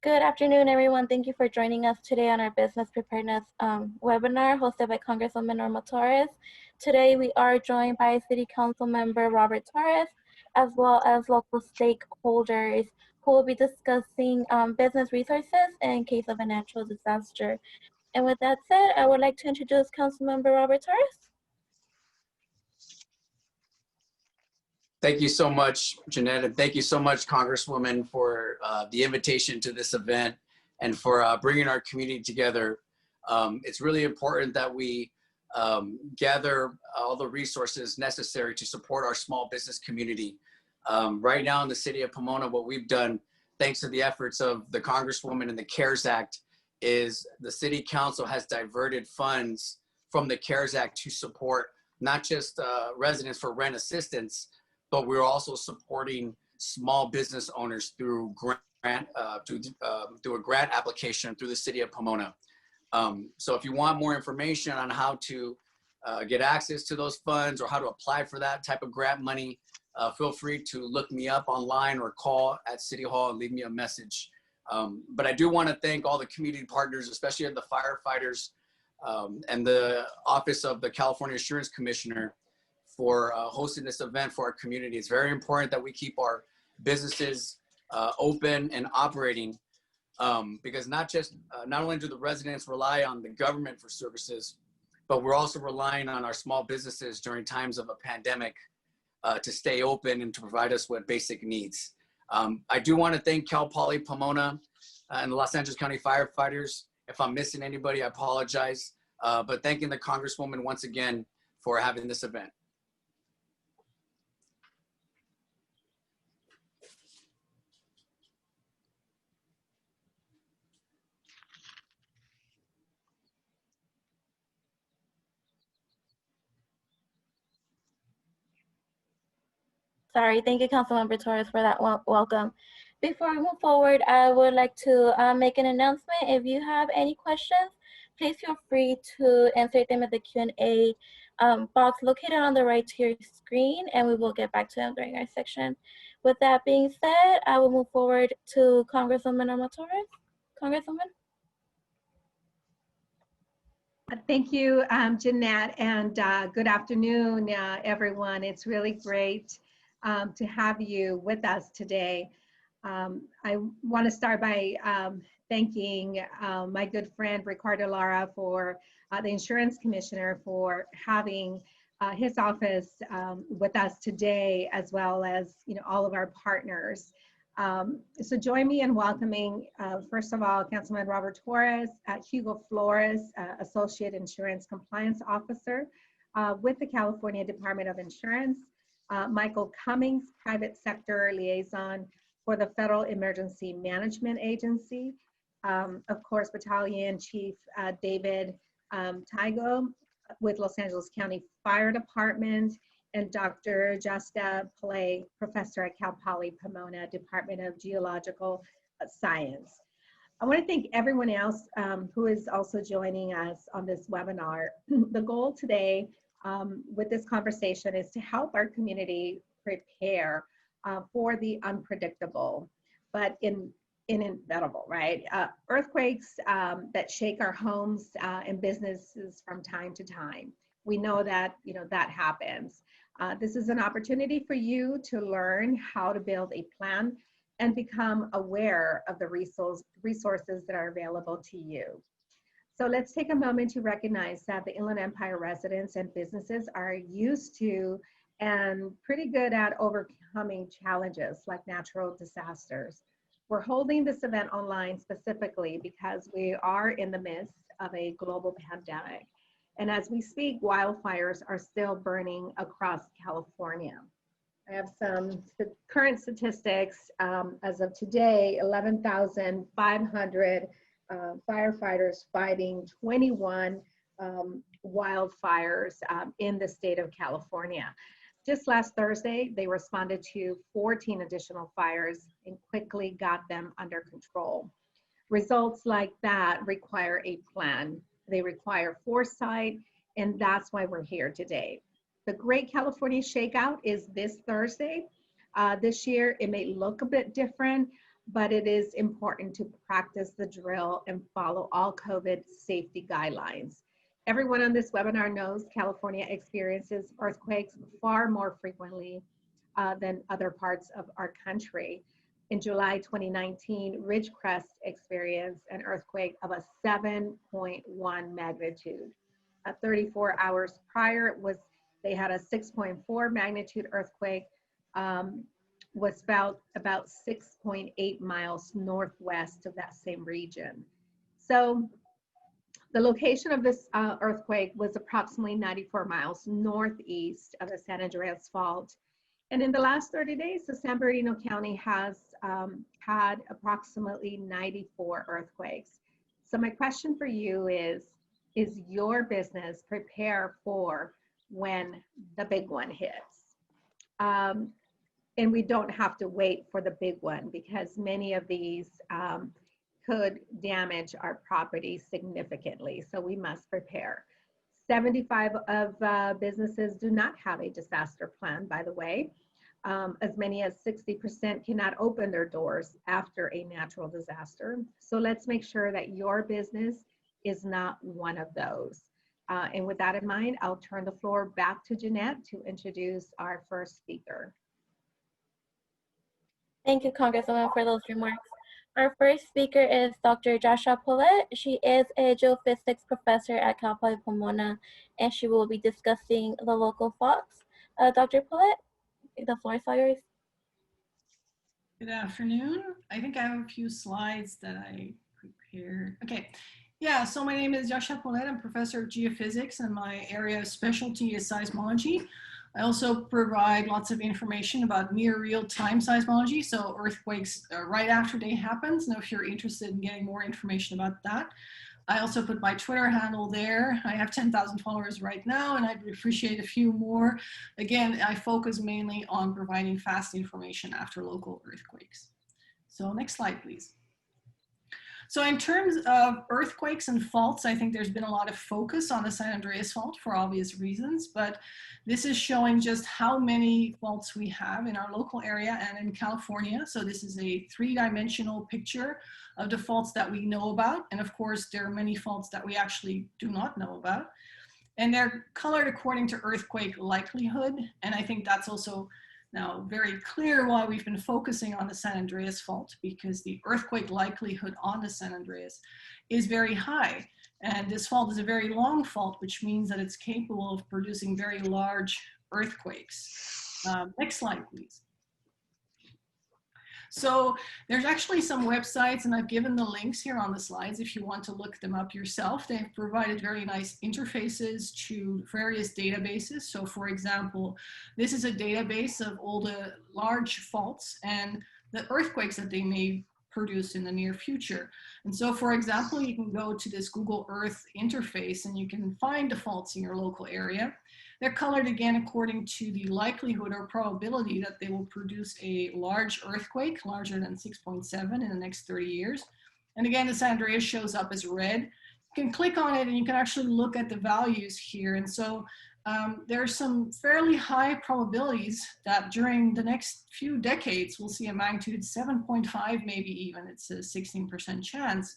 Good afternoon, everyone. Thank you for joining us today on our Business Preparedness webinar hosted by Congresswoman Norma Torres. Today, we are joined by City Council Member Robert Torres, as well as local stakeholders who will be discussing business resources in case of a natural disaster. And with that said, I would like to introduce Councilmember Robert Torres. Thank you so much, Jeanette, and thank you so much, Congresswoman, for the invitation to this event and for bringing our community together. It's really important that we gather all the resources necessary to support our small business community. Right now in the city of Pomona, what we've done, thanks to the efforts of the Congresswoman and the CARES Act, is the City Council has diverted funds from the CARES Act to support not just residents for rent assistance, but we're also supporting small business owners through through a grant application through the city of Pomona. So if you want more information on how to get access to those funds or how to apply for that type of grant money, feel free to look me up online or call at City Hall and leave me a message. But I do want to thank all the community partners, especially the firefighters and the Office of the California Insurance Commissioner, for hosting this event for our community. It's very important that we keep our businesses open and operating because not only do the residents rely on the government for services, but we're also relying on our small businesses during times of a pandemic to stay open and to provide us with basic needs. I do want to thank Cal Poly Pomona and the Los Angeles County firefighters. If I'm missing anybody, I apologize. But thanking the Congresswoman once again for having this event. Sorry, thank you, Councilmember Torres, for that welcome. Before we move forward, I would like to make an announcement. If you have any questions, please feel free to insert them in the Q&A box located on the right to your screen, and we will get back to them during our section. With that being said, I will move forward to Congresswoman Norma Torres. Congresswoman. Thank you, Jeanette, and good afternoon, everyone. It's really great to have you with us today. I want to start by thanking my good friend Ricardo Lara, for the Insurance Commissioner, for having his office with us today, as well as all of our partners. So join me in welcoming, first of all, Councilman Robert Torres, Hugo Flores, Associate Insurance Compliance Officer with the California Department of Insurance, Michael Cummings, Private Sector Liaison for the Federal Emergency Management Agency, of course, Battalion Chief David Tygo with Los Angeles County Fire Department, and Dr. Justa Play, Professor at Cal Poly Pomona, Department of Geological Science. I want to thank everyone else who is also joining us on this webinar. The goal today with this conversation is to help our community prepare for the unpredictable, but inevitable, right? Earthquakes that shake our homes and businesses from time to time. We know that that happens. This is an opportunity for you to learn how to build a plan and become aware of the resources that are available to you. So let's take a moment to recognize that the Inland Empire residents and businesses are used to and pretty good at overcoming challenges like natural disasters. We're holding this event online specifically because we are in the midst of a global pandemic. And as we speak, wildfires are still burning across California. I have some current statistics. As of today, 11,500 firefighters fighting 21 wildfires in the state of California. Just last Thursday, they responded to 14 additional fires and quickly got them under control. Results like that require a plan. They require foresight, and that's why we're here today. The Great California Shakeout is this Thursday. This year, it may look a bit different, but it is important to practice the drill and follow all COVID safety guidelines. Everyone on this webinar knows California experiences earthquakes far more frequently than other parts of our country. In July 2019, Ridgecrest experienced an earthquake of a 7.1 magnitude. 34 hours prior, they had a 6.4 magnitude earthquake, was felt about 6.8 miles northwest of that same region. So the location of this earthquake was approximately 94 miles northeast of the San Andreas Fault. And in the last 30 days, the San Bernardino County has had approximately 94 earthquakes. So my question for you is your business prepared for when the big one hits? And we don't have to wait for the big one, because many of these could damage our property significantly. So we must prepare. 75 of businesses do not have a disaster plan, by the way. As many as 60% cannot open their doors after a natural disaster. So let's make sure that your business is not one of those. And with that in mind, I'll turn the floor back to Jeanette to introduce our first speaker. Thank you, Congresswoman, for those remarks. Our first speaker is Dr. Joshua Paulette. She is a geophysics professor at Cal Poly Pomona, and she will be discussing the local faults. Dr. Paulette, the floor is all yours. Good afternoon. I think I have a few slides that I prepared. Okay. Yeah, so my name is Joshua Paulette. I'm professor of geophysics, and my area of specialty is seismology. I also provide lots of information about near real-time seismology, so earthquakes right after they happen. So if you're interested in getting more information about that. I also put my Twitter handle there. I have 10,000 followers right now, and I'd appreciate a few more. Again, I focus mainly on providing fast information after local earthquakes. So next slide, please. So in terms of earthquakes and faults, I think there's been a lot of focus on the San Andreas Fault for obvious reasons, but this is showing just how many faults we have in our local area and in California. So this is a three-dimensional picture of the faults that we know about. And of course, there are many faults that we actually do not know about. And they're colored according to earthquake likelihood. And I think that's also now very clear why we've been focusing on the San Andreas Fault, because the earthquake likelihood on the San Andreas is very high. And this fault is a very long fault, which means that it's capable of producing very large earthquakes. Next slide, please. So there's actually some websites, and I've given the links here on the slides if you want to look them up yourself. They've provided very nice interfaces to various databases. So for example, this is a database of all the large faults and the earthquakes that they may produce in the near future. And so for example, you can go to this Google Earth interface and you can find the faults in your local area. They're colored again according to the likelihood or probability that they will produce a large earthquake, larger than 6.7 in the next 30 years. And again, the San Andreas shows up as red. You can click on it and you can actually look at the values here. And so there are some fairly high probabilities that during the next few decades, we'll see a magnitude 7.5, maybe even, it's a 16% chance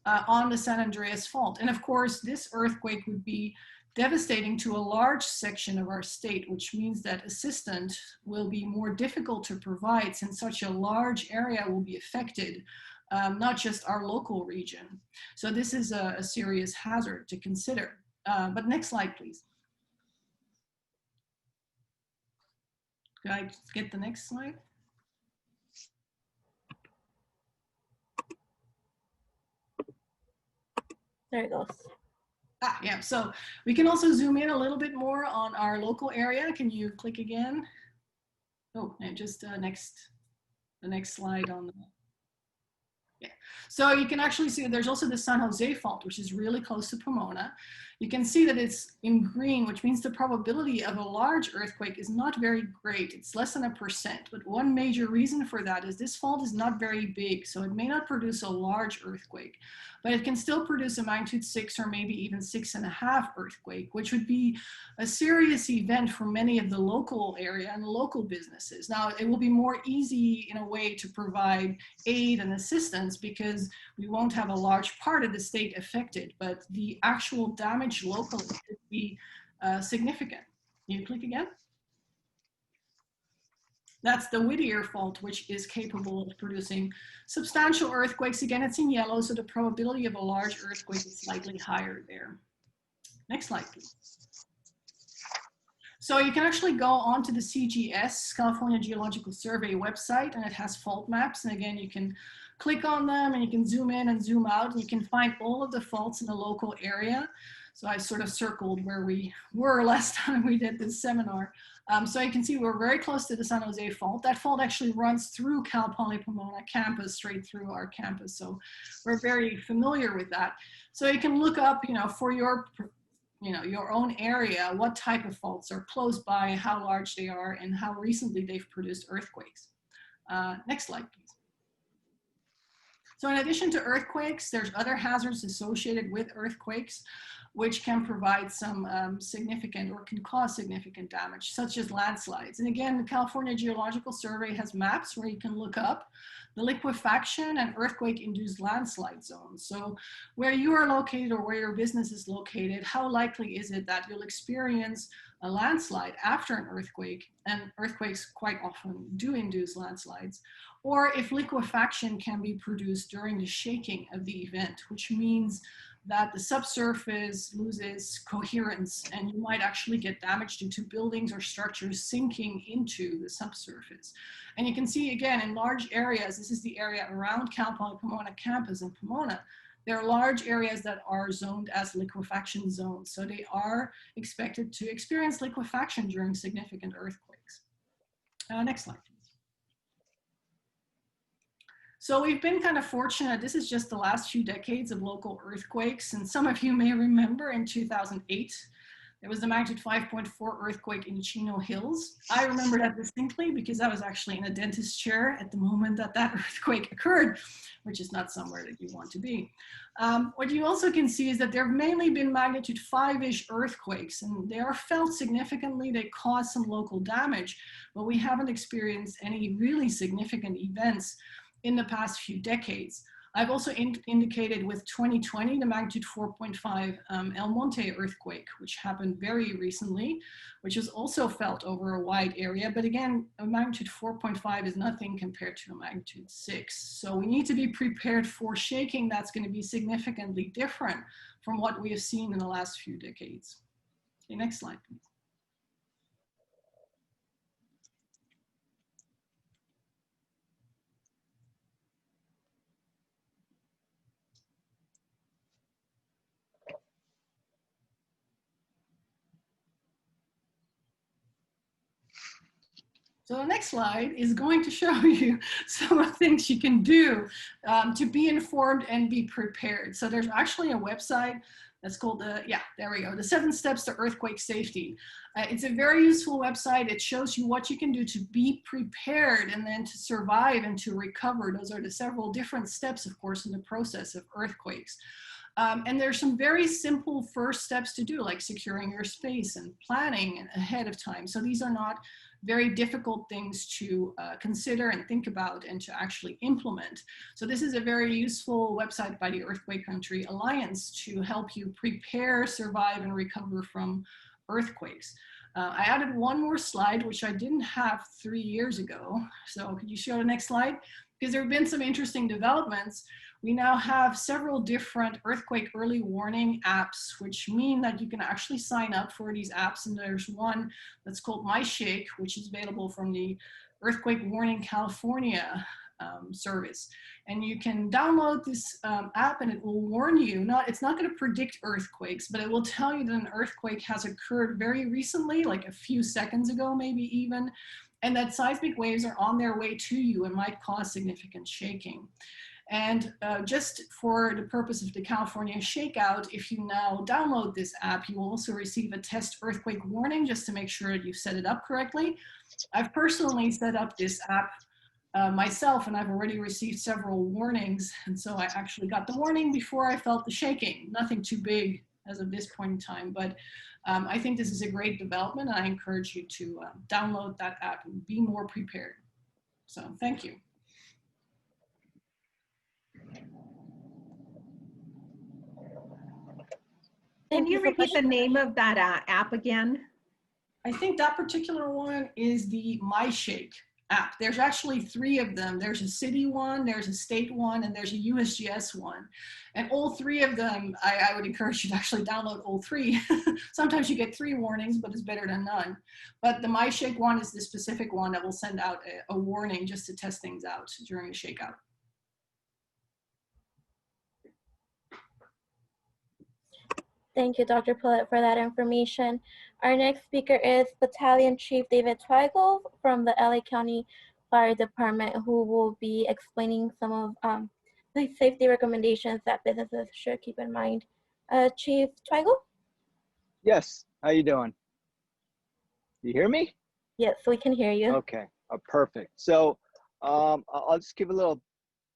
on the San Andreas Fault. And of course, this earthquake would be devastating to a large section of our state, which means that assistance will be more difficult to provide since such a large area will be affected, not just our local region. So this is a serious hazard to consider. But next slide, please. Could I get the next slide? There it goes. Yeah, so we can also zoom in a little bit more on our local area. Can you click again? Oh, and just the next slide on the, yeah. So you can actually see that there's also the San Jose fault, which is really close to Pomona. You can see that it's in green, which means the probability of a large earthquake is not very great. It's less than 1%. But one major reason for that is this fault is not very big, so it may not produce a large earthquake, but it can still produce a magnitude 6 or maybe even 6.5 earthquake, which would be a serious event for many of the local area and local businesses. Now, it will be more easy in a way to provide aid and assistance because we won't have a large part of the state affected, but the actual damage locally could be significant. Can you click again? That's the Whittier fault, which is capable of producing substantial earthquakes. Again, it's in yellow, so the probability of a large earthquake is slightly higher there. Next slide, please. So you can actually go onto the CGS, California Geological Survey website, and it has fault maps. And again, you can click on them and you can zoom in and zoom out, and you can find all of the faults in the local area. So I sort of circled where we were last time we did this seminar. So you can see we're very close to the San Jose fault. That fault actually runs through Cal Poly Pomona campus, straight through our campus. So we're very familiar with that. So you can look up, for your own area, what type of faults are close by, how large they are, and how recently they've produced earthquakes. Next slide, please. So in addition to earthquakes, there's other hazards associated with earthquakes, which can provide some significant or can cause significant damage, such as landslides. And again, the California Geological Survey has maps where you can look up the liquefaction and earthquake-induced landslide zones. So where you are located or where your business is located, how likely is it that you'll experience a landslide after an earthquake? And earthquakes quite often do induce landslides. Or if liquefaction can be produced during the shaking of the event, which means that the subsurface loses coherence and you might actually get damage due to buildings or structures sinking into the subsurface. And you can see again in large areas, this is the area around Cal Poly Pomona campus in Pomona, there are large areas that are zoned as liquefaction zones. So they are expected to experience liquefaction during significant earthquakes. Next slide, please. So we've been kind of fortunate. This is just the last few decades of local earthquakes. And some of you may remember in 2008, there was the magnitude 5.4 earthquake in Chino Hills. I remember that distinctly because I was actually in a dentist chair at the moment that that earthquake occurred, which is not somewhere that you want to be. What you also can see is that there have mainly been magnitude 5-ish earthquakes, and they are felt significantly. They cause some local damage, but we haven't experienced any really significant events in the past few decades. I've also indicated with 2020, the magnitude 4.5 El Monte earthquake, which happened very recently, which was also felt over a wide area. But again, a magnitude 4.5 is nothing compared to a magnitude 6. So we need to be prepared for shaking that's going to be significantly different from what we have seen in the last few decades. Okay, next slide, please. So the next slide is going to show you some of the things you can do to be informed and be prepared. So there's actually a website that's called there we go, the 7 Steps to Earthquake Safety. It's a very useful website. It shows you what you can do to be prepared and then to survive and to recover. Those are the several different steps, of course, in the process of earthquakes. And there's some very simple first steps to do, like securing your space and planning ahead of time. So these are not very difficult things to consider and think about and to actually implement. So this is a very useful website by the Earthquake Country Alliance to help you prepare, survive, and recover from earthquakes. I added one more slide, which I didn't have 3 years ago. So could you show the next slide? Because there have been some interesting developments. We now have several different earthquake early warning apps, which mean that you can actually sign up for these apps. And there's one that's called My Shake, which is available from the Earthquake Warning California service. And you can download this app and it will warn you. It's not going to predict earthquakes, but it will tell you that an earthquake has occurred very recently, like a few seconds ago, maybe even, and that seismic waves are on their way to you and might cause significant shaking. And just for the purpose of the California shakeout, if you now download this app, you will also receive a test earthquake warning just to make sure that you've set it up correctly. I've personally set up this app myself, and I've already received several warnings. And so I actually got the warning before I felt the shaking. Nothing too big as of this point in time, but I think this is a great development. And I encourage you to download that app and be more prepared. So thank you. Can you repeat the name of that app again? I think that particular one is the MyShake app. There's actually 3 of them. There's a city one, there's a state one, and there's a USGS one. And all 3 of them, I would encourage you to actually download all 3. Sometimes you get 3 warnings, but it's better than none. But the MyShake one is the specific one that will send out a warning just to test things out during the shakeout. Thank you, Dr. Pillett, for that information. Our next speaker is Battalion Chief David Twigel from the LA County Fire Department, who will be explaining some of the safety recommendations that businesses should keep in mind. Chief Twigel? Yes, how you doing? You hear me? Yes, we can hear you. Okay, perfect. So I'll just give a little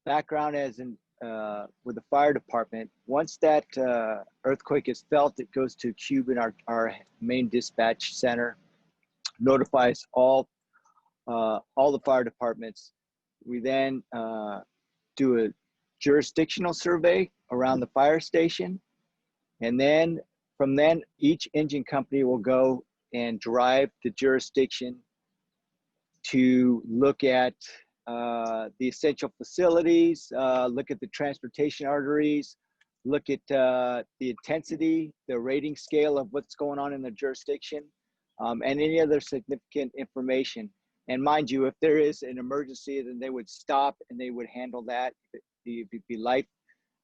background as in with the fire department. Once that earthquake is felt, it goes to Cube in our main dispatch center, notifies all the fire departments. We then do a jurisdictional survey around the fire station, and then from then each engine company will go and drive the jurisdiction to look at the essential facilities, look at the transportation arteries, look at the intensity, the rating scale of what's going on in the jurisdiction, and any other significant information. And mind you, if there is an emergency, then they would stop and they would handle that. If it be life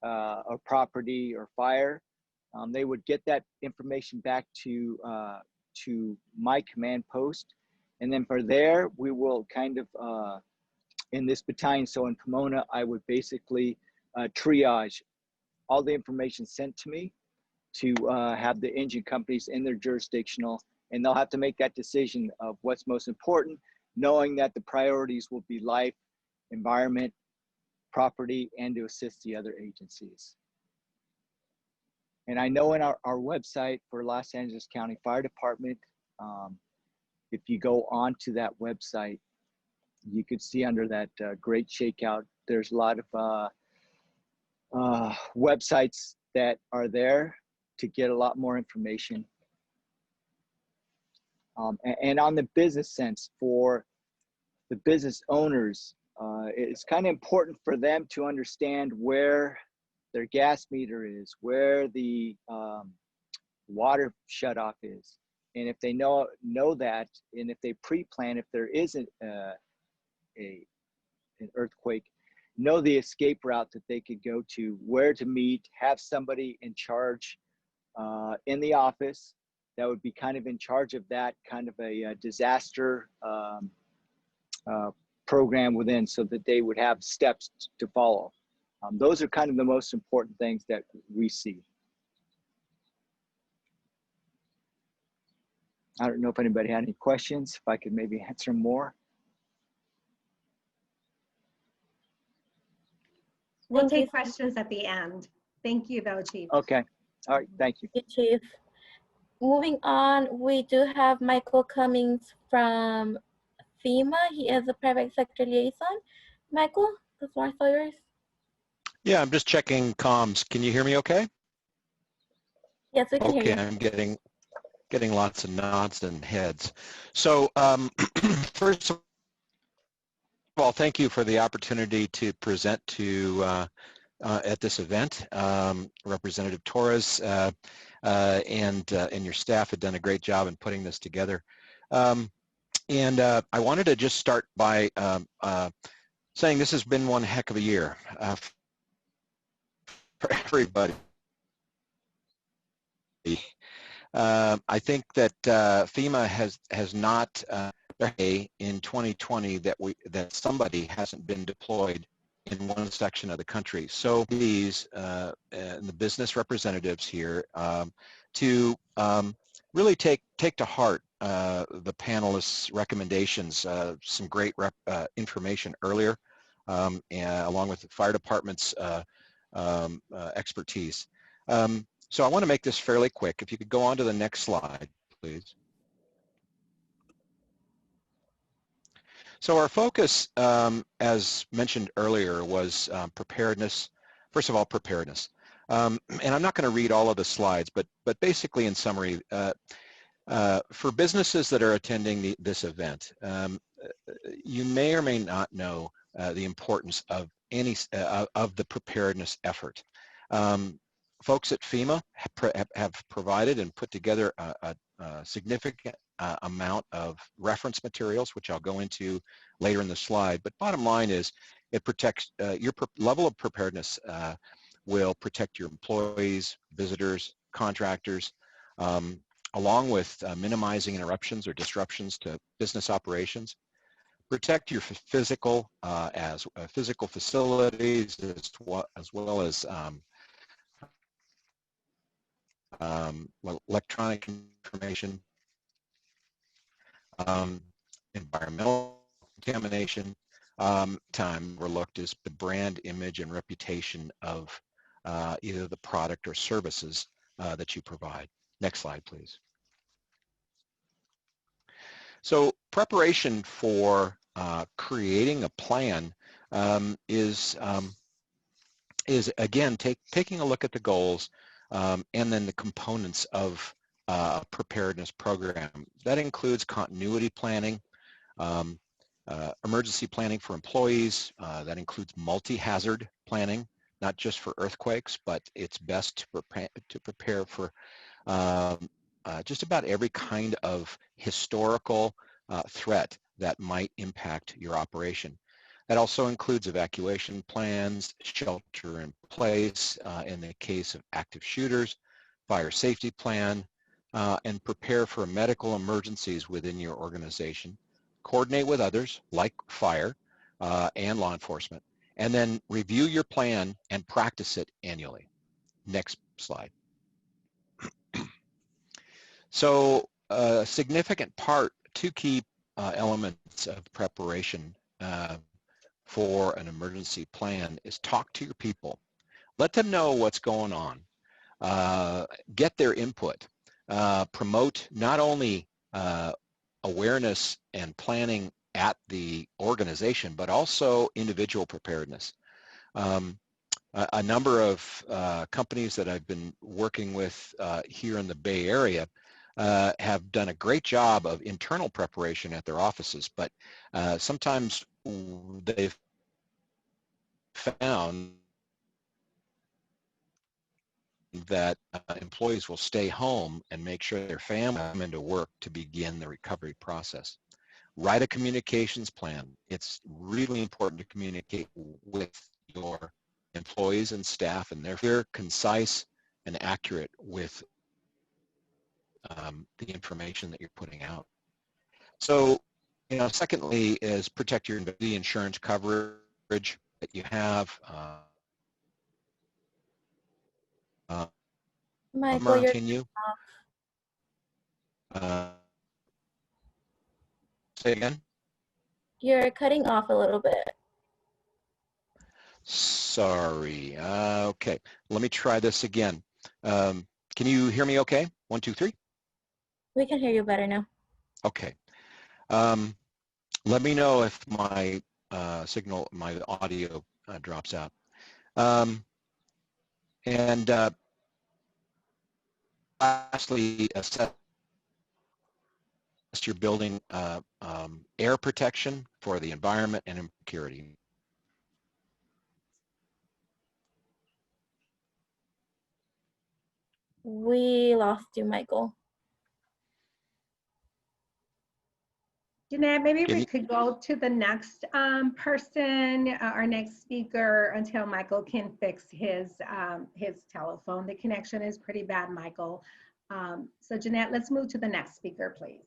or property or fire, they would get that information back to my command post. And then for there, we will kind of, in this battalion, so in Pomona, I would basically triage all the information sent to me to have the engine companies in their jurisdictional, and they'll have to make that decision of what's most important, knowing that the priorities will be life, environment, property, and to assist the other agencies. And I know in our website for Los Angeles County Fire Department, if you go onto that website, you could see under that great shakeout, there's a lot of websites that are there to get a lot more information. And on the business sense, for the business owners, it's kind of important for them to understand where their gas meter is, where the water shutoff is. And if they know that, and if they pre-plan, if there isn't an earthquake, know the escape route that they could go to, where to meet, have somebody in charge in the office that would be kind of in charge of that kind of a disaster program within, so that they would have steps to follow. Those are kind of the most important things that we see. I don't know if anybody had any questions, if I could maybe answer more. We'll take questions at the end. Thank you, though, Chief. Okay. All right. Thank you. Thank you, Chief. Moving on, we do have Michael Cummings from FEMA. He is a private sector liaison. Michael, the floor is all yours. Yeah, I'm just checking comms. Can you hear me okay? Yes, we can hear you. Okay, I'm getting lots of nods and heads. So first of all, thank you for the opportunity to present to at this event. Representative Torres and your staff have done a great job in putting this together. And I wanted to just start by saying this has been one heck of a year for everybody. I think that FEMA has not in 2020 that somebody hasn't been deployed in one section of the country. So these the business representatives here to really take to heart the panelists' recommendations, some great information earlier, and along with the fire department's expertise. So I want to make this fairly quick. If you could go on to the next slide, please. So our focus, as mentioned earlier, was preparedness. First of all, preparedness. And I'm not going to read all of the slides, but basically in summary, for businesses that are attending this event, you may or may not know the importance of any of the preparedness effort. Folks at FEMA have provided and put together a significant amount of reference materials, which I'll go into later in the slide. But bottom line is, it protects your level of preparedness will protect your employees, visitors, contractors, along with minimizing interruptions or disruptions to business operations. Protect your physical physical facilities as well as electronic information, environmental contamination. Time overlooked is the brand image and reputation of either the product or services that you provide. Next slide, please. So preparation for creating a plan is again taking a look at the goals and then the components of a preparedness program. That includes continuity planning, emergency planning for employees. That includes multi-hazard planning, not just for earthquakes, but it's best to prepare for just about every kind of historical threat that might impact your operation. That also includes evacuation plans, shelter in place in the case of active shooters, fire safety plan, and prepare for medical emergencies within your organization. Coordinate with others like fire and law enforcement, and then review your plan and practice it annually. Next slide. So a significant part, two key elements of preparation for an emergency plan is talk to your people. Let them know what's going on. Get their input. Promote not only awareness and planning at the organization, but also individual preparedness. A number of companies that I've been working with here in the Bay Area have done a great job of internal preparation at their offices, but sometimes they've found that employees will stay home and make sure their family come into work to begin the recovery process. Write a communications plan. It's really important to communicate with your employees and staff, and they're clear, concise, and accurate with the information that you're putting out. So, secondly is protect the insurance coverage that you have. Michael, you're Continue. Say again? You're cutting off a little bit. Sorry. Okay, let me try this again. Can you hear me okay? 1, 2, 3. We can hear you better now. Okay. Let me know if my signal, my audio drops out. And lastly, assess your building air protection for the environment and security. We lost you, Michael. Jeanette, maybe we could go to the next person, our next speaker, until Michael can fix his telephone. The connection is pretty bad, Michael. So Jeanette, let's move to the next speaker, please.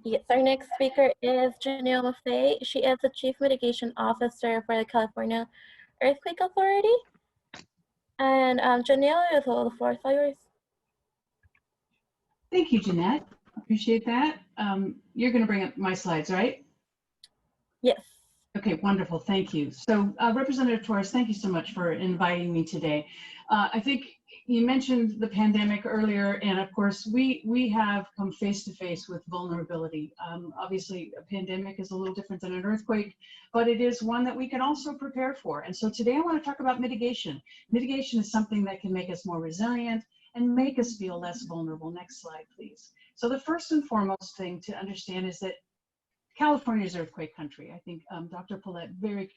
Yes, our next speaker is Janelle Maffei. She is the Chief Mitigation Officer for the California Earthquake Authority. And Janelle, the floor is all yours. Thank you, Jeanette. Appreciate that. You're going to bring up my slides, right? Yes. Okay, wonderful. Thank you. So Representative Torres, thank you so much for inviting me today. I think you mentioned the pandemic earlier, and of course, we have come face to face with vulnerability. Obviously, a pandemic is a little different than an earthquake, but it is one that we can also prepare for. And so today I want to talk about mitigation. Mitigation is something that can make us more resilient and make us feel less vulnerable. Next slide, please. So the first and foremost thing to understand is that California's earthquake country. I think Dr. Paulette very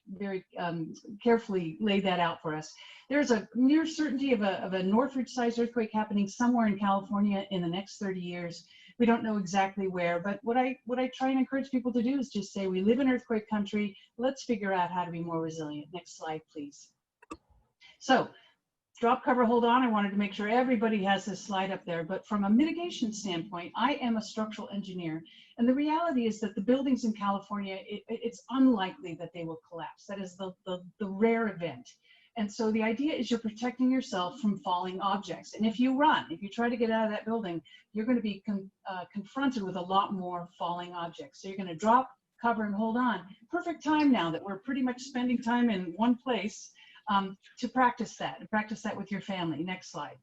carefully laid that out for us. There's a near certainty of a Northridge-sized earthquake happening somewhere in California in the next 30 years. We don't know exactly where, but what I try and encourage people to do is just say, we live in earthquake country, let's figure out how to be more resilient. Next slide, please. So, drop, cover, hold on. I wanted to make sure everybody has this slide up there, but from a mitigation standpoint, I am a structural engineer. And the reality is that the buildings in California, it's unlikely that they will collapse. That is the rare event. And so the idea is you're protecting yourself from falling objects. And if you try to get out of that building, you're going to be confronted with a lot more falling objects. So you're going to drop, cover, and hold on. Perfect time now that we're pretty much spending time in one place to practice that, and practice that with your family. Next slide.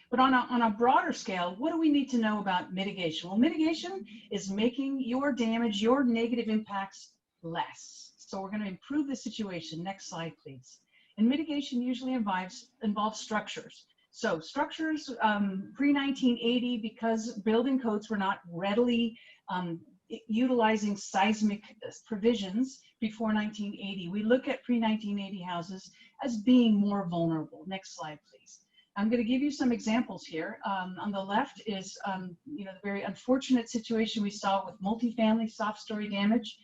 But on a broader scale, what do we need to know about mitigation? Well, mitigation is making your damage, your negative impacts less. So we're going to improve the situation. Next slide, please. And mitigation usually involves structures. So structures pre-1980, because building codes were not readily utilizing seismic provisions before 1980, we look at pre-1980 houses as being more vulnerable. Next slide, please. I'm going to give you some examples here. On the left is the very unfortunate situation we saw with multifamily soft story damage.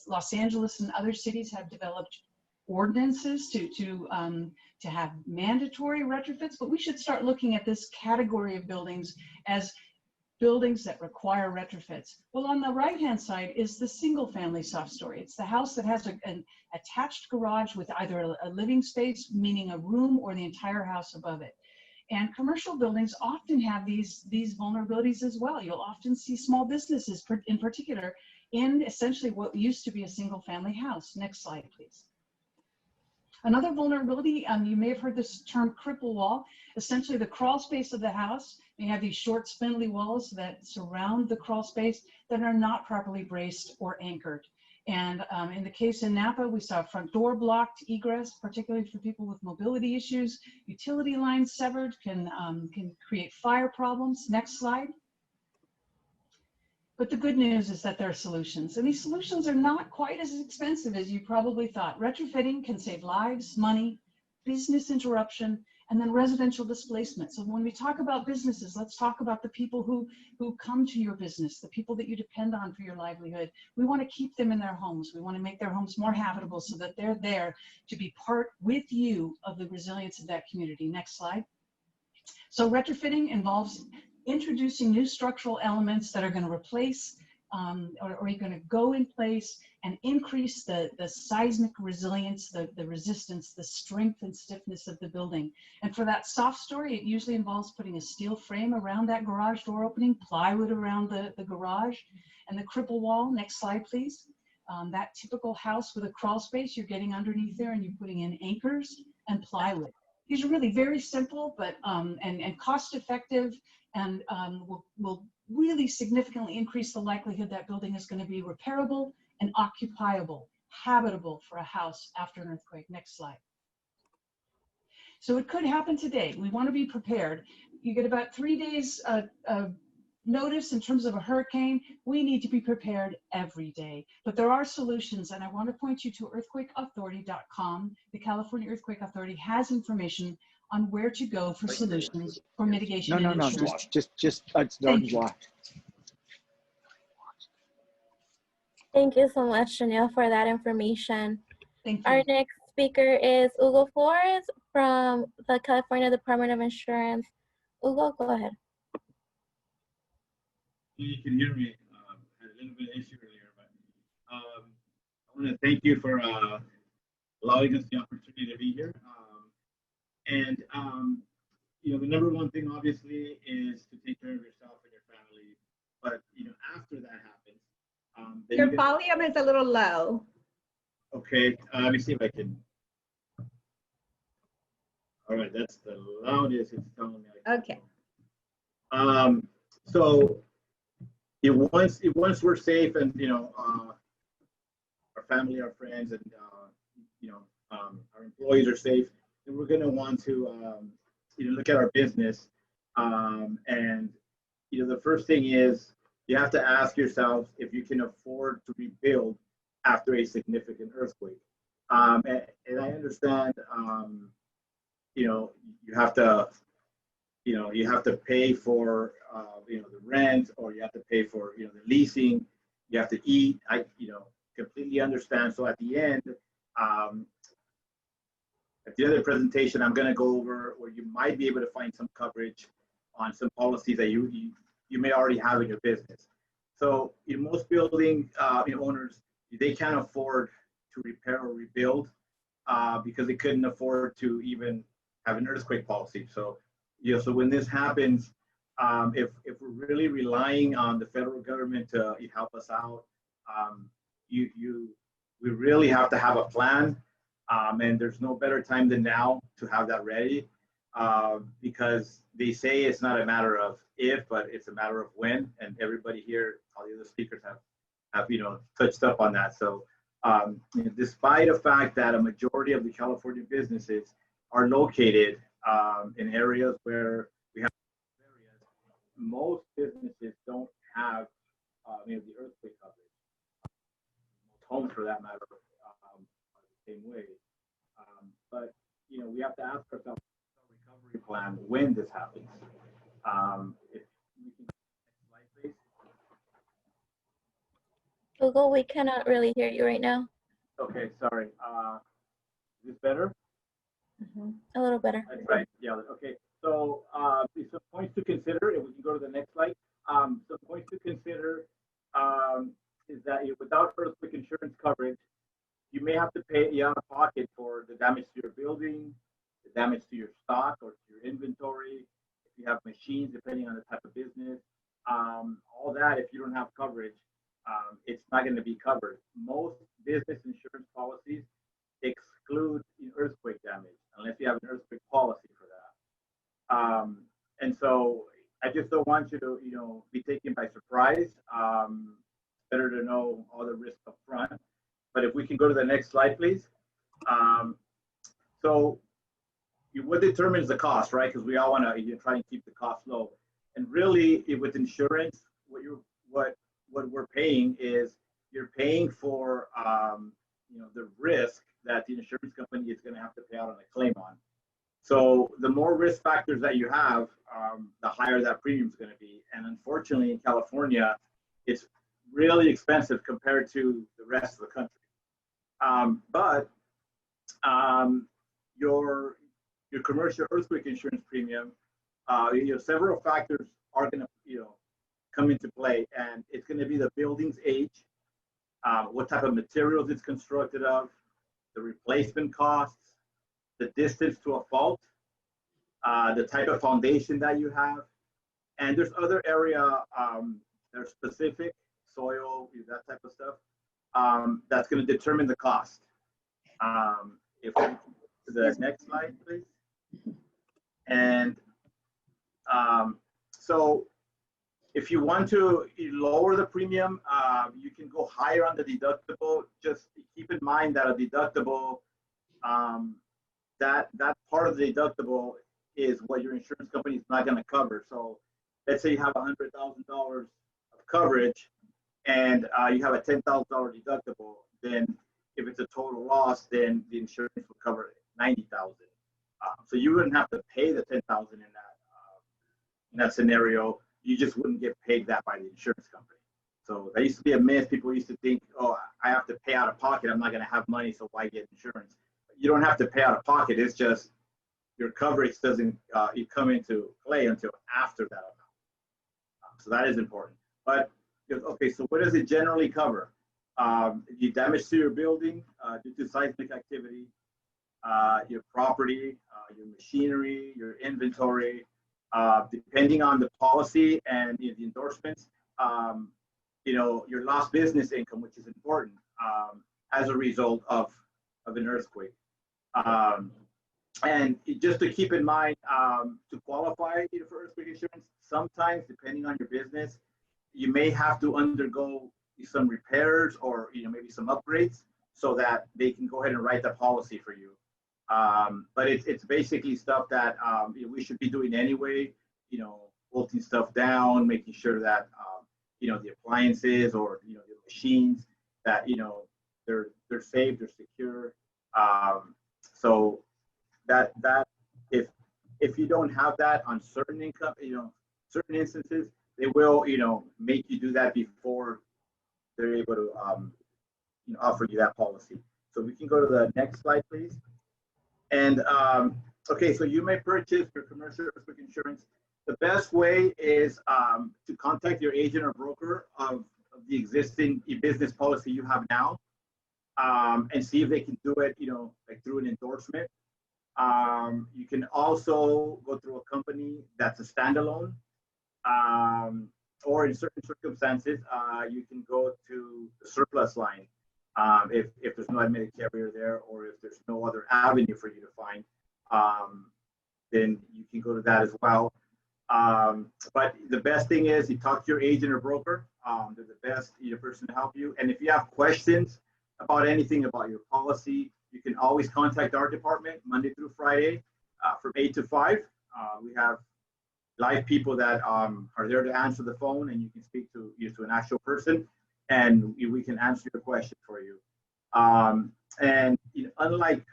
Los Angeles and other cities have developed ordinances to have mandatory retrofits, but we should start looking at this category of buildings as buildings that require retrofits. Well, on the right-hand side is the single-family soft story. It's the house that has an attached garage with either a living space, meaning a room, or the entire house above it. And commercial buildings often have these vulnerabilities as well. You'll often see small businesses in particular in essentially what used to be a single-family house. Next slide, please. Another vulnerability, you may have heard this term cripple wall. Essentially, the crawl space of the house may have these short, spindly walls that surround the crawl space that are not properly braced or anchored. And in the case in Napa, we saw front door blocked egress, particularly for people with mobility issues. Utility lines severed can create fire problems. Next slide. But the good news is that there are solutions, and these solutions are not quite as expensive as you probably thought. Retrofitting can save lives, money, business interruption, and then residential displacement. So when we talk about businesses, let's talk about the people who come to your business, the people that you depend on for your livelihood. We want to keep them in their homes. We want to make their homes more habitable so that they're there to be part with you of the resilience of that community. Next slide. So retrofitting involves introducing new structural elements that are going to replace or are going to go in place and increase the seismic resilience, the resistance, the strength and stiffness of the building. And for that soft story, it usually involves putting a steel frame around that garage door opening, plywood around the garage, and the cripple wall. Next slide, please. That typical house with a crawl space, you're getting underneath there and you're putting in anchors and plywood. These are really very simple, but and cost effective, and will really significantly increase the likelihood that building is going to be repairable and occupiable, habitable for a house after an earthquake. Next slide. So it could happen today. We want to be prepared. You get about 3 days notice in terms of a hurricane. We need to be prepared every day. But there are solutions, and I want to point you to earthquakeauthority.com. The California Earthquake Authority has information on where to go for solutions for mitigation and insurance. Just don't watch. Thank you so much, Janelle, for that information. Thank you. Our next speaker is Hugo Flores from the California Department of Insurance. Hugo, go ahead. you can hear me. Had a little bit of issue earlier, but I want to thank you for allowing us the opportunity to be here. You know, the number one thing obviously is to take care of yourself and your family. But you know, after that happens, then Your volume is a little low. okay. Let me see if I can. All right, that's the loudest it's telling me. Okay. So once we're safe and you know our family, our friends, and you know our employees are safe, then we're going to want to you know look at our business, and you know the first thing is you have to ask yourself if you can afford to rebuild after a significant earthquake. And I understand you know you have to pay for you know the rent, or you have to pay for you know the leasing, you have to eat. I you know completely understand. So at the end, at the other presentation, I'm going to go over where you might be able to find some coverage on some policies that you may already have in your business. So in most building owners, they can't afford to repair or rebuild because they couldn't afford to even have an earthquake policy. So you know, so when this happens, if we're really relying on the federal government to help us out, we really have to have a plan, and there's no better time than now to have that ready, because they say it's not a matter of if, but it's a matter of when, and everybody here, all the other speakers have you know touched up on that. So you know, despite the fact that a majority of the California businesses are located in areas where we have areas, most businesses don't have you know the earthquake coverage. Most homes, for that matter, are the same way. But you know we have to ask ourselves a recovery plan when this happens. If we can next slide, please. Google, we cannot really hear you right now. Okay, sorry. Is this better? A little better. That's right. Yeah. Okay. So some points to consider. If we can go to the next slide. Some points to consider is that without earthquake insurance coverage, you may have to pay out of pocket for the damage to your building, the damage to your stock or to your inventory. If you have machines, depending on the type of business, all that. If you don't have coverage, it's not going to be covered. Most business insurance policies exclude earthquake damage unless you have an earthquake policy for that. And so I just don't want you to, you know, be taken by surprise. Better to know all the risks up front. But if we can go to the next slide, please. So what determines the cost, right? Because we all want to try and keep the cost low. And really, with insurance, what we're paying is you're paying for you know the risk that the insurance company is going to have to pay out on a claim on. So the more risk factors that you have, the higher that premium is going to be. And unfortunately, in California, it's really expensive compared to the rest of the country. But your commercial earthquake insurance premium, you know, several factors are going to come into play, and it's going to be the building's age, what type of materials it's constructed of, the replacement costs, the distance to a fault, the type of foundation that you have, and there's other area that are specific, soil, that type of stuff, that's going to determine the cost. If we to the next slide, please. And so if you want to lower the premium, you can go higher on the deductible. Just keep in mind that a deductible, that part of the deductible is what your insurance company is not going to cover. So let's say you have $100,000 of coverage and you have a $10,000 deductible, then if it's a total loss, then the insurance will cover $90,000. So you wouldn't have to pay the $10,000 in that scenario. You just wouldn't get paid that by the insurance company. So that used to be a myth. People used to think, oh, I have to pay out of pocket. I'm not going to have money, so why get insurance? You don't have to pay out of pocket. It's just your coverage doesn't come into play until after that amount. So that is important. But okay, so what does it generally cover? The damage to your building due to seismic activity, your property, your machinery, your inventory, depending on the policy and the endorsements, your lost business income, which is important as a result of an earthquake. And just to keep in mind, to qualify for earthquake insurance, sometimes depending on your business, you may have to undergo some repairs or maybe some upgrades so that they can go ahead and write the policy for you. But it's basically stuff that we should be doing anyway. Bolting stuff down, making sure that the appliances or the machines that they're safe, they're secure. So that if you don't have that on certain income, certain instances, they will make you do that before they're able to offer you that policy. So we can go to the next slide, please. And okay, so you may purchase your commercial earthquake insurance. The best way is to contact your agent or broker of the existing business policy you have now, and see if they can do it, like through an endorsement. You can also go through a company that's a standalone, or in certain circumstances, you can go to the surplus line if there's no admitted carrier there, or if there's no other avenue for you to find, then you can go to that as well. But the best thing is you talk to your agent or broker. They're the best person to help you. And if you have questions about anything about your policy, you can always contact our department Monday through Friday from 8 to 5. We have live people that are there to answer the phone, and you can speak to an actual person, and we can answer your question for you. And unlike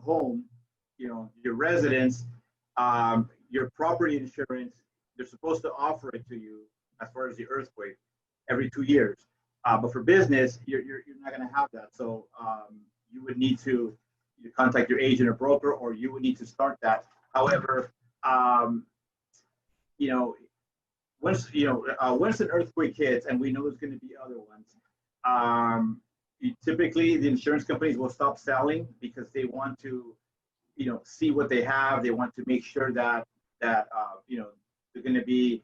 home, your residence, your property insurance, they're supposed to offer it to you as far as the earthquake every 2 years. But for business, you're not going to have that. So you would need to contact your agent or broker, or you would need to start that. However, once an earthquake hits, and we know there's going to be other ones, typically the insurance companies will stop selling because they want to see what they have. They want to make sure that they're going to be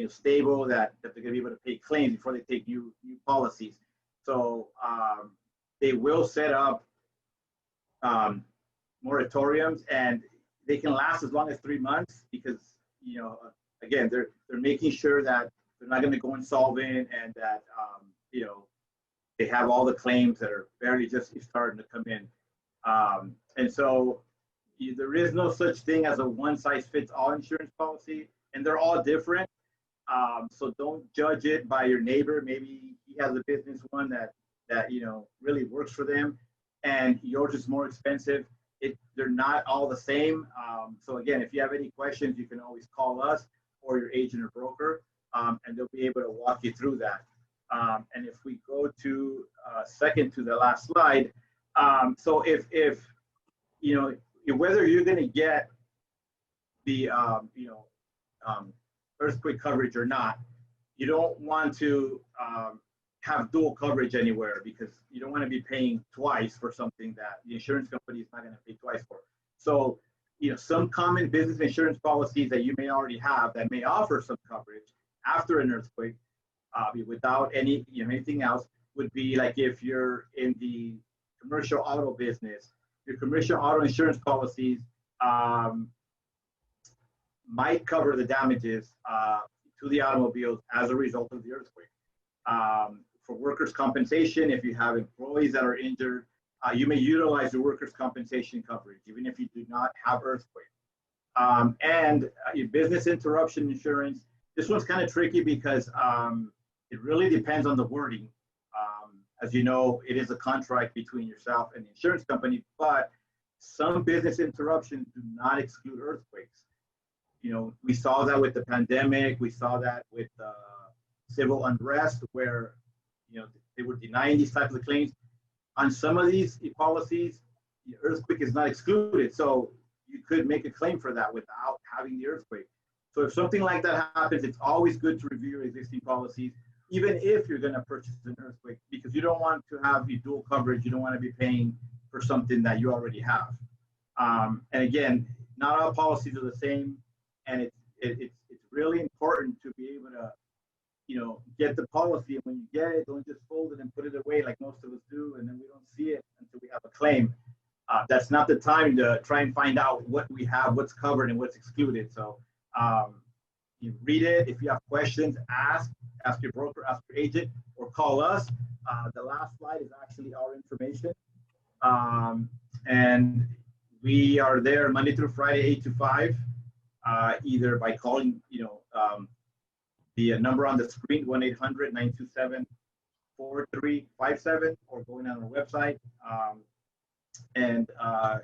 stable, that they're going to be able to pay claims before they take new policies. So they will set up moratoriums, and they can last as long as 3 months because again, they're making sure that they're not going to go insolvent, and that they have all the claims that are barely just starting to come in. And so there is no such thing as a one-size-fits-all insurance policy, and they're all different. So don't judge it by your neighbor. Maybe he has a business one that really works for them, and yours is more expensive. They're not all the same. So again, if you have any questions, you can always call us or your agent or broker, and they'll be able to walk you through that. And if we go to second to the last slide, so if whether you're going to get the earthquake coverage or not, you don't want to have dual coverage anywhere, because you don't want to be paying twice for something that the insurance company is not going to pay twice for. So some common business insurance policies that you may already have that may offer some coverage after an earthquake without anything else would be like if you're in the commercial auto business. Your commercial auto insurance policies might cover the damages to the automobiles as a result of the earthquake. For workers' compensation, if you have employees that are injured, you may utilize the workers' compensation coverage, even if you do not have earthquake. And your business interruption insurance, this one's kind of tricky because it really depends on the wording. As you know, it is a contract between yourself and the insurance company, but some business interruptions do not exclude earthquakes. We saw that with the pandemic. We saw that with civil unrest, where they were denying these types of claims. On some of these policies, the earthquake is not excluded, so you could make a claim for that without having the earthquake. So if something like that happens, it's always good to review your existing policies, even if you're going to purchase an earthquake, because you don't want to have the dual coverage. You don't want to be paying for something that you already have. And again, not all policies are the same, and it's really important to be able to, you know, get the policy. And when you get it, don't just fold it and put it away like most of us do, and then we don't see it until we have a claim. That's not the time to try and find out what we have, what's covered, and what's excluded. So you read it. If you have questions, ask your broker, ask your agent, or call us. The last slide is actually our information. And we are there Monday through Friday, 8 to 5, either by calling, you know, the number on the screen, 1-800-927-4357, or going on our website. And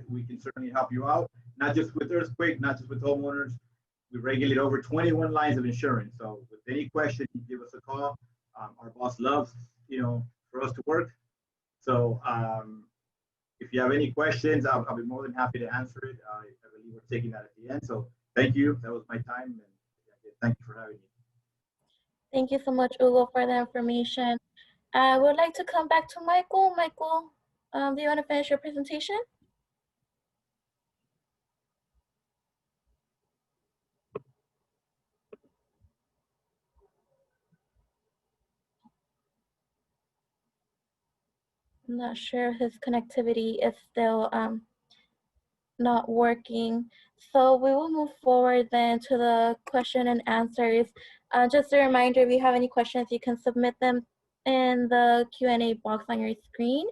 we can certainly help you out, not just with earthquake, not just with homeowners. We regulate over 21 lines of insurance. So with any question, you give us a call. Our boss loves, you know, for us to work. So if you have any questions, I'll be more than happy to answer it. I believe we're taking that at the end. So thank you. That was my time. And thank you for having me. Thank you so much, Hugo, for the information. I would like to come back to Michael. Michael, do you want to finish your presentation? I'm not sure if his connectivity is still not working. So we will move forward then to the question and answers. Just a reminder, if you have any questions, you can submit them in the Q&A box on your screen.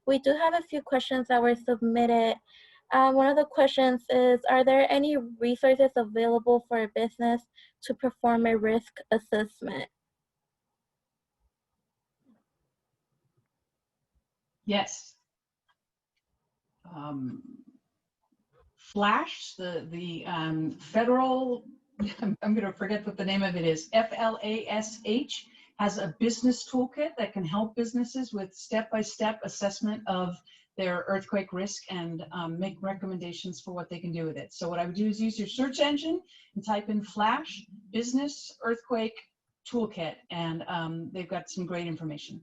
We do have a few questions that were submitted. One of the questions is, are there any resources available for a business to perform a risk assessment? Yes. Flash, the federal, I'm going to forget what the name of it is, FLASH, has a business toolkit that can help businesses with step-by-step assessment of their earthquake risk and make recommendations for what they can do with it. So what I would do is use your search engine and type in Flash Business Earthquake Toolkit, and they've got some great information.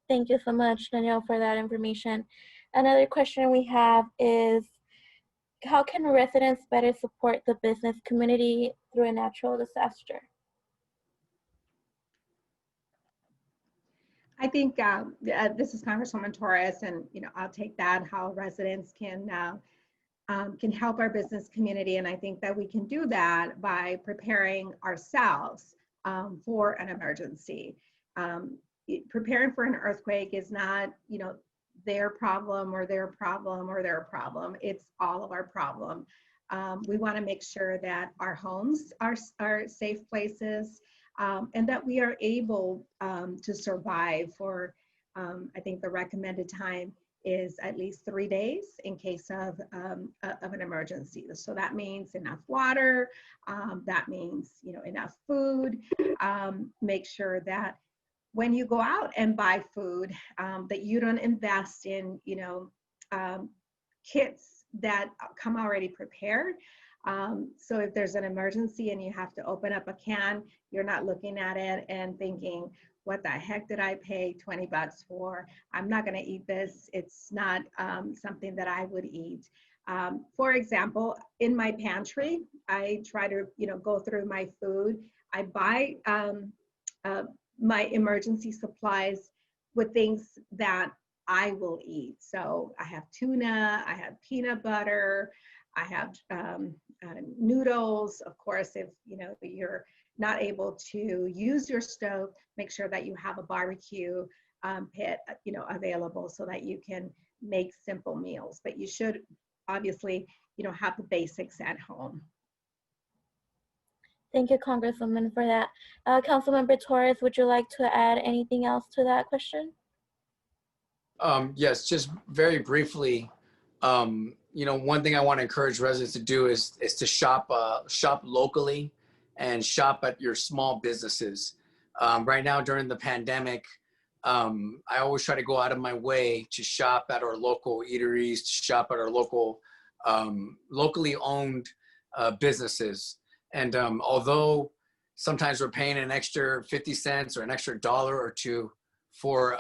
Thank you so much, Danielle, for that information. Another question we have is, how can residents better support the business community through a natural disaster? I think this is Congresswoman Torres, and I'll take that. How residents can help our business community, and I think that we can do that by preparing ourselves for an emergency. Preparing for an earthquake is not, their problem or their problem or their problem. It's all of our problem. We want to make sure that our homes are safe places, and that we are able to survive for, I think the recommended time is at least 3 days in case of an emergency. So that means enough water, that means enough food. Make sure that when you go out and buy food, that you don't invest in kits that come already prepared. So if there's an emergency and you have to open up a can, you're not looking at it and thinking, what the heck did I pay 20 bucks for? I'm not gonna eat this. It's not something that I would eat. For example, in my pantry, I try to go through my food. I buy my emergency supplies with things that I will eat. So I have tuna, I have peanut butter, I have noodles. Of course, if you're not able to use your stove, make sure that you have a barbecue pit available so that you can make simple meals. But you should obviously have the basics at home. Thank you, Congresswoman, for that. Councilmember Torres, would you like to add anything else to that question? Yes, just very briefly. One thing I want to encourage residents to do is to shop locally and shop at your small businesses. Right now during the pandemic, I always try to go out of my way to shop at our local eateries, to shop at our local locally owned businesses. And although sometimes we're paying an extra 50 cents or an extra dollar or two for,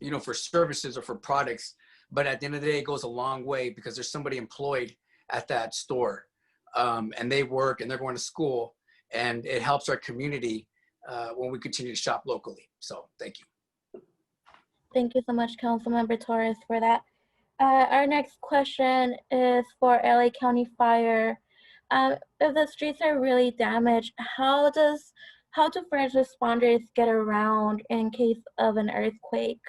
you know, for services or for products, but at the end of the day, it goes a long way because there's somebody employed at that store, and they work and they're going to school, and it helps our community when we continue to shop locally. So thank you. Thank you so much, Councilmember Torres, for that. Our next question is for LA County Fire. If the streets are really damaged, how do first responders get around in case of an earthquake?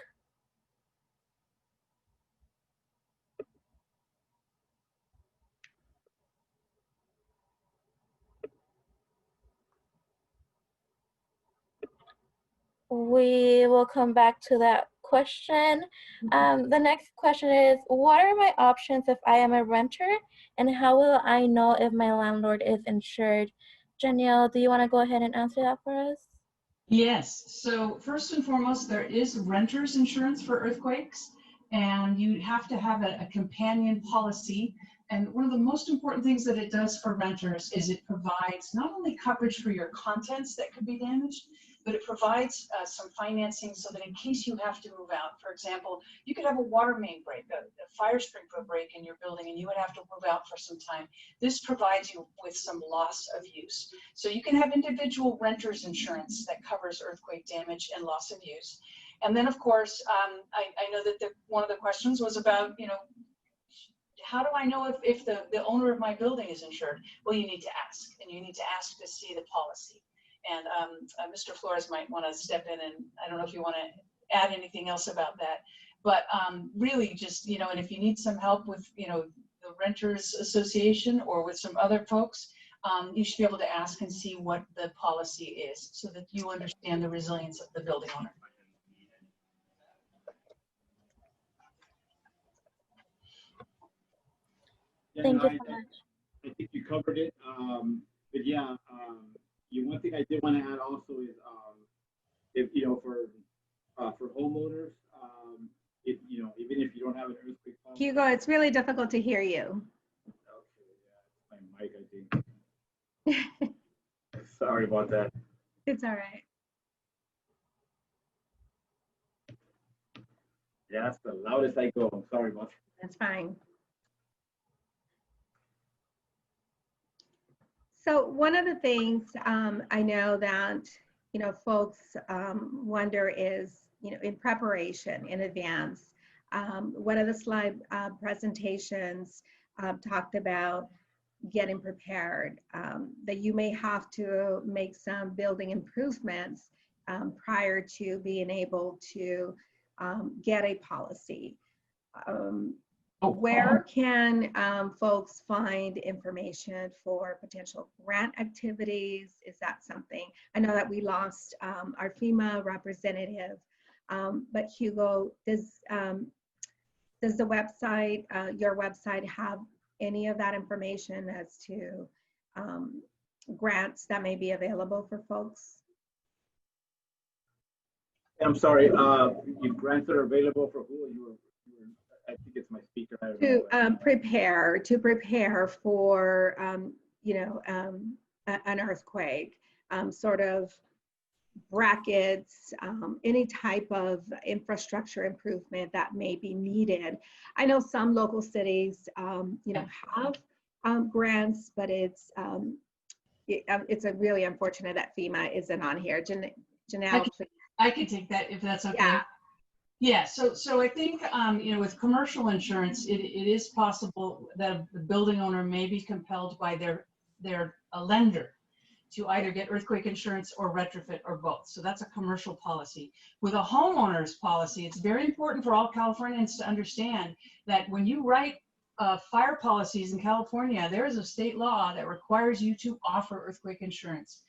We will come back to that question. The next question is, what are my options if I am a renter, and how will I know if my landlord is insured? Janelle, do you want to go ahead and answer that for us? Yes, so first and foremost, there is renter's insurance for earthquakes, and you have to have a companion policy. And one of the most important things that it does for renters is it provides not only coverage for your contents that could be damaged, but it provides some financing so that in case you have to move out, for example, you could have a water main break, a fire sprinkler break in your building, and you would have to move out for some time. This provides you with some loss of use. So you can have individual renters insurance that covers earthquake damage and loss of use. And then, of course, I know that one of the questions was about, you know, how do I know if the owner of my building is insured? Well, you need to ask, and you need to ask to see the policy. And Mr. Flores might want to step in, and I don't know if you want to add anything else about that. But really just, you know, and if you need some help with, you know, the Renters Association or with some other folks, you should be able to ask and see what the policy is so that you understand the resilience of the building owner. Yeah, Thank no, you so much. I think you covered it. But yeah, one thing I did want to add also is, if you know, for homeowners, if you know, even if you don't have an earthquake policy. Hugo, it's really difficult to hear you. Okay, yeah, it's my mic, I think. Sorry about that. It's all right. Yeah, that's the loudest I go. I'm sorry about that. That's fine. So one of the things I know that, you know, folks wonder is, you know, in preparation in advance, one of the slide presentations talked about getting prepared, that you may have to make some building improvements prior to being able to get a policy. Where can folks find information for potential grant activities? Is that something? I know that we lost our FEMA representative, but Hugo, does the website, your website, have any of that information as to grants that may be available for folks? I'm sorry, you grants that are available for who? I think it's my speaker. To prepare for you know, an earthquake, sort of brackets, any type of infrastructure improvement that may be needed. I know some local cities, you know, have grants, but it's a really unfortunate that FEMA isn't on here. Janelle, I can take that if that's okay. Yeah. Yeah, so I think, you know, with commercial insurance, it is possible that the building owner may be compelled by their lender to either get earthquake insurance or retrofit or both. So that's a commercial policy. With a homeowner's policy, it's very important for all Californians to understand that when you write fire policies in California, there is a state law that requires you to offer earthquake insurance.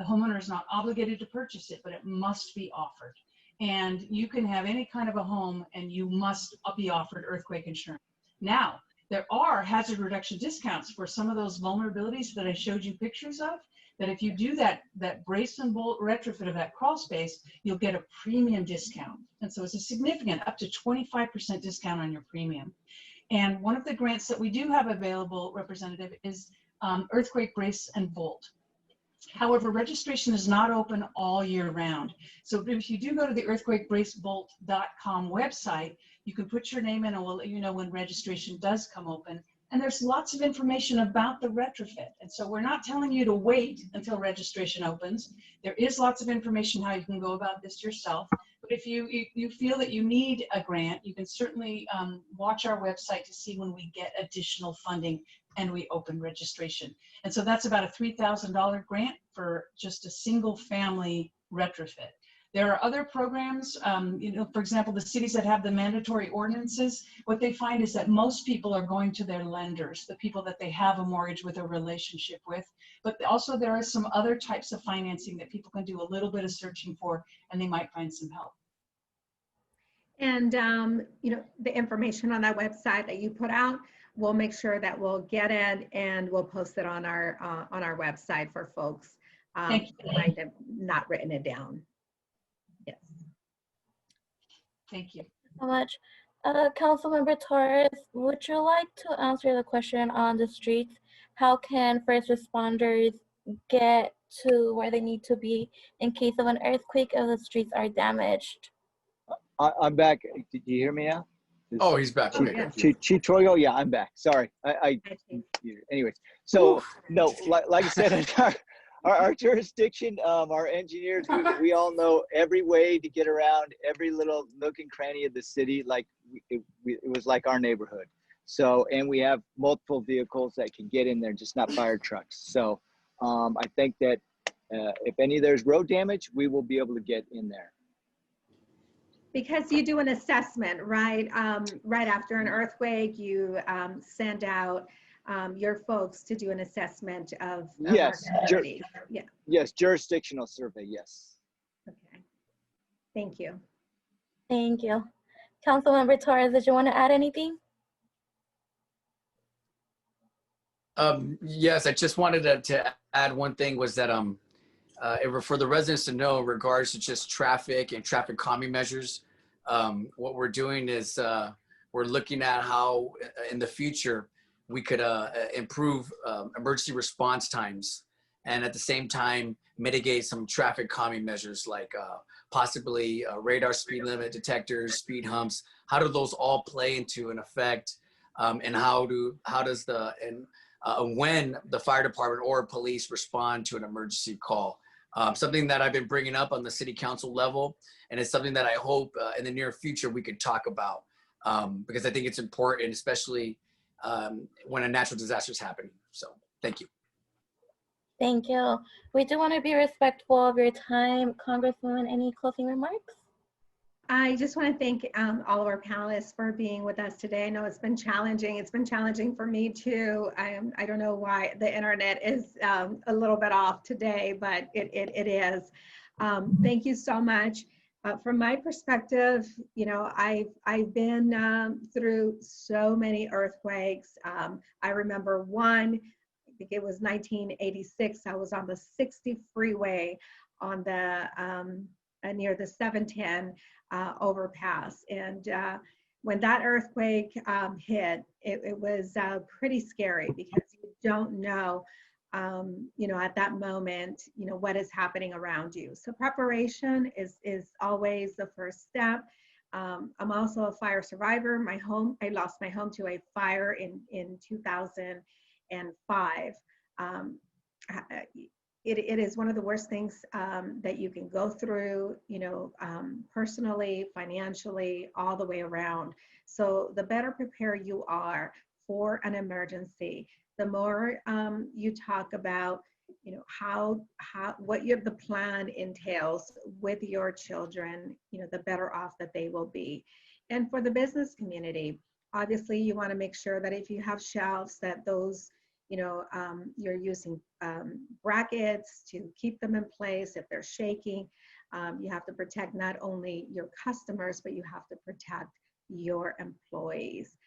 The homeowner is not obligated to purchase it, but it must be offered. And you can have any kind of a home and you must be offered earthquake insurance. Now, there are hazard reduction discounts for some of those vulnerabilities that I showed you pictures of, that if you do that brace and bolt retrofit of that crawl space, you'll get a premium discount. And so it's a significant, up to 25% discount on your premium. And one of the grants that we do have available, Representative, is Earthquake Brace and Bolt. However, registration is not open all year round. So if you do go to the earthquakebracebolt.com website, you can put your name in and we'll let you know when registration does come open. And there's lots of information about the retrofit. And so we're not telling you to wait until registration opens. There is lots of information how you can go about this yourself. But if you feel that you need a grant, you can certainly watch our website to see when we get additional funding and we open registration. And so that's about a $3,000 grant for just a single family retrofit. There are other programs, for example, the cities that have the mandatory ordinances, what they find is that most people are going to their lenders, the people that they have a mortgage with, a relationship with. But also there are some other types of financing that people can do a little bit of searching for, and they might find some help. And, the information on that website that you put out, we'll make sure that we'll get it and we'll post it on our website for folks who might have not written it down. Yes. Thank you. So much. Councilmember Torres, would you like to answer the question on the streets? How can first responders get to where they need to be in case of an earthquake if the streets are damaged? I'm back. Did you hear me now? Oh, he's back. Okay. Chief Troyo, yeah, I'm back. Sorry. Anyways, so no, like I said, our jurisdiction, our engineers, we all know every way to get around every little nook and cranny of the city. Like it was like our neighborhood. So, and we have multiple vehicles that can get in there, just not fire trucks. So I think that if there's road damage, we will be able to get in there. Because you do an assessment, right? Right after an earthquake, you send out your folks to do an assessment of yes, yeah. Yes, jurisdictional survey, yes. Okay, thank you. Thank you. Councilmember Torres, did you want to add anything? Yes, I just wanted to add one thing was that for the residents to know in regards to just traffic and traffic calming measures, what we're doing is we're looking at how in the future we could improve emergency response times and at the same time mitigate some traffic calming measures like possibly radar speed limit detectors, speed humps. How do those all play into an effect, and when the fire department or police respond to an emergency call? Something that I've been bringing up on the city council level, and it's something that I hope in the near future we could talk about because I think it's important, especially when a natural disaster is happening. So thank you. Thank you. We do want to be respectful of your time. Congresswoman, any closing remarks? I just want to thank all of our panelists for being with us today. I know it's been challenging. It's been challenging for me too. I don't know why the internet is a little bit off today, but it is. Thank you so much. From my perspective, I've been through so many earthquakes. I remember one, I think it was 1986. I was on the 60 freeway on the near the 710 overpass, and when that earthquake hit, it was pretty scary because you don't know at that moment what is happening around you. So preparation is always the first step. I'm also a fire survivor. I lost my home to a fire in 2005. It is one of the worst things that you can go through, personally, financially, all the way around. So the better prepared you are for an emergency, the more you talk about, what the plan entails with your children, the better off that they will be. And for the business community, obviously you want to make sure that if you have shelves, that those you're using brackets to keep them in place. If they're shaking, you have to protect not only your customers, but you have to protect your employees.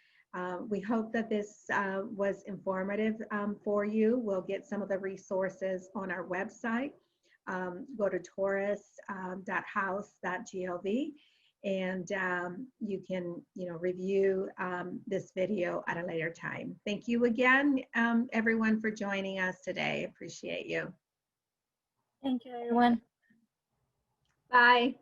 We hope that this was informative for you. We'll get some of the resources on our website. Go to torres.house.gov and you can, review this video at a later time. Thank you again, everyone, for joining us today. Appreciate you. Thank you, everyone. Bye.